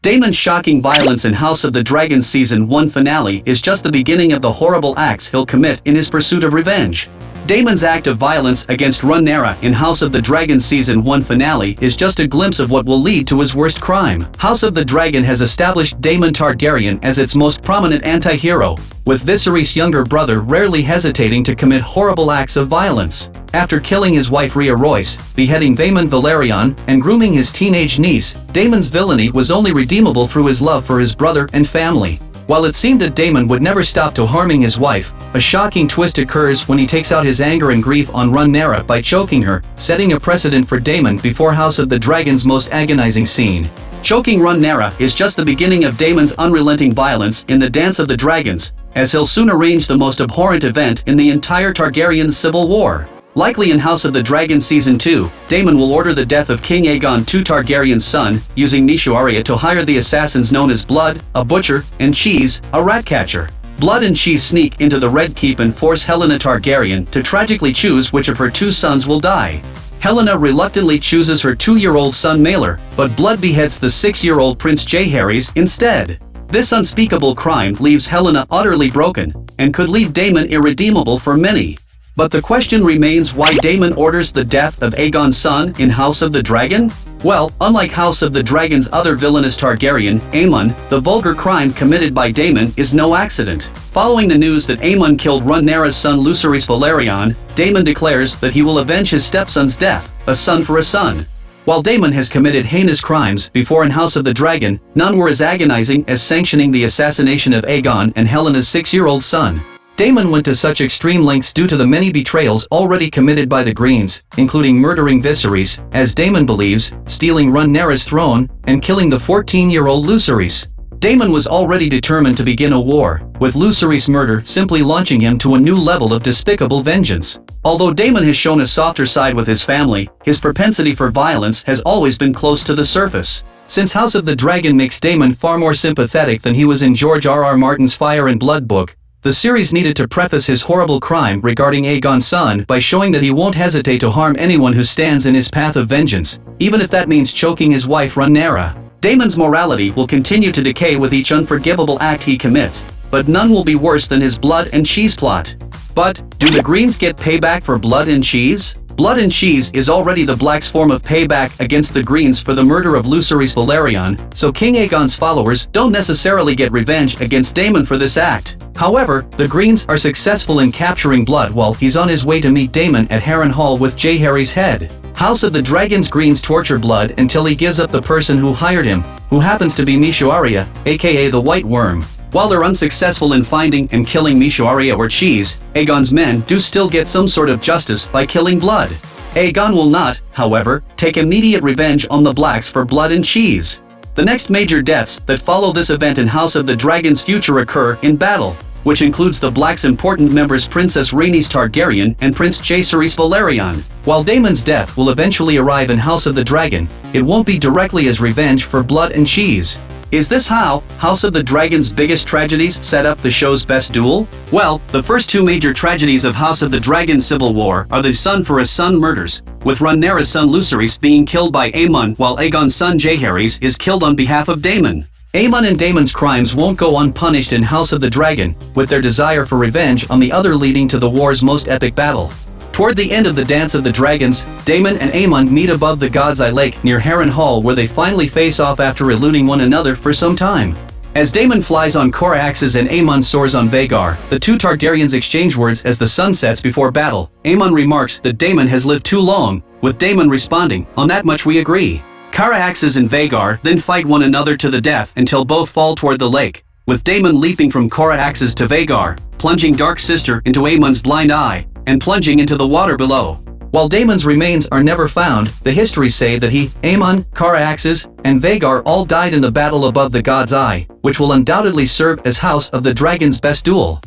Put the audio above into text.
Daemon's shocking violence in House of the Dragon Season 1 finale is just the beginning of the horrible acts he'll commit in his pursuit of revenge. Daemon's act of violence against Rhaenyra in House of the Dragon Season 1 finale is just a glimpse of what will lead to his worst crime. House of the Dragon has established Daemon Targaryen as its most prominent anti-hero, with Viserys' younger brother rarely hesitating to commit horrible acts of violence. After killing his wife Rhea Royce, beheading Vaemond Velaryon, and grooming his teenage niece, Daemon's villainy was only redeemable through his love for his brother and family. While it seemed that Daemon would never stop to harming his wife, a shocking twist occurs when he takes out his anger and grief on Rhaenyra by choking her, setting a precedent for Daemon before House of the Dragon's most agonizing scene. Choking Rhaenyra is just the beginning of Daemon's unrelenting violence in the Dance of the Dragons, as he'll soon arrange the most abhorrent event in the entire Targaryen civil war. Likely in House of the Dragon Season 2, Daemon will order the death of King Aegon II Targaryen's son, using Meisharia to hire the assassins known as Blood, a butcher, and Cheese, a rat catcher. Blood and Cheese sneak into the Red Keep and force Helaena Targaryen to tragically choose which of her two sons will die. Helaena reluctantly chooses her 2-year-old son Maelor, but Blood beheads the 6-year-old Prince Jaehaerys instead. This unspeakable crime leaves Helaena utterly broken, and could leave Daemon irredeemable for many. But the question remains why Daemon orders the death of Aegon's son in House of the Dragon? Well, unlike House of the Dragon's other villainous Targaryen, Aemon, the vulgar crime committed by Daemon is no accident. Following the news that Aemon killed Rhaenyra's son Viserys Velaryon, Daemon declares that he will avenge his stepson's death, a son for a son. While Daemon has committed heinous crimes before in House of the Dragon, none were as agonizing as sanctioning the assassination of Aegon and Helena's 6-year-old son. Daemon went to such extreme lengths due to the many betrayals already committed by the Greens, including murdering Viserys, as Daemon believes, stealing Rhaenyra's throne, and killing the 14-year-old Viserys. Daemon was already determined to begin a war, with Viserys' murder simply launching him to a new level of despicable vengeance. Although Daemon has shown a softer side with his family, his propensity for violence has always been close to the surface. Since House of the Dragon makes Daemon far more sympathetic than he was in George R.R. Martin's Fire and Blood book, the series needed to preface his horrible crime regarding Aegon's son by showing that he won't hesitate to harm anyone who stands in his path of vengeance, even if that means choking his wife Rhaenyra. Daemon's morality will continue to decay with each unforgivable act he commits, but none will be worse than his blood and cheese plot. But, do the Greens get payback for blood and cheese? Blood and Cheese is already the Blacks' form of payback against the Greens for the murder of Viserys Velaryon, so King Aegon's followers don't necessarily get revenge against Daemon for this act. However, the Greens are successful in capturing Blood while he's on his way to meet Daemon at Harrenhal with Jaehaerys' head. House of the Dragon's Greens torture Blood until he gives up the person who hired him, who happens to be Meisharia, aka the White Worm. While they're unsuccessful in finding and killing Meisharia or Cheese, Aegon's men do still get some sort of justice by killing Blood. Aegon will not, however, take immediate revenge on the Blacks for Blood and Cheese. The next major deaths that follow this event in House of the Dragon's future occur in battle, which includes the Blacks' important members Princess Rhaenys Targaryen and Prince Jaehaerys Velaryon. While Daemon's death will eventually arrive in House of the Dragon, it won't be directly as revenge for Blood and Cheese. Is this how House of the Dragon's biggest tragedies set up the show's best duel? Well, the first two major tragedies of House of the Dragon Civil War are the son for a son murders, with Rhaenyra's son Viserys being killed by Aemon while Aegon's son Jaehaerys is killed on behalf of Daemon. Aemon and Daemon's crimes won't go unpunished in House of the Dragon, with their desire for revenge on the other leading to the war's most epic battle. Toward the end of the Dance of the Dragons, Daemon and Aemon meet above the God's Eye Lake near Harrenhal, where they finally face off after eluding one another for some time. As Daemon flies on Coraxes and Aemon soars on Vhagar, the two Targaryens exchange words as the sun sets before battle. Aemon remarks that Daemon has lived too long, with Daemon responding, "On that much we agree." Caraxes and Vhagar then fight one another to the death until both fall toward the lake, with Daemon leaping from Coraxes to Vhagar, plunging Dark Sister into Aemon's blind eye, and plunging into the water below. While Daemon's remains are never found, the histories say that he, Aemon, Caraxes, and Vhagar all died in the battle above the God's Eye, which will undoubtedly serve as House of the Dragon's best duel.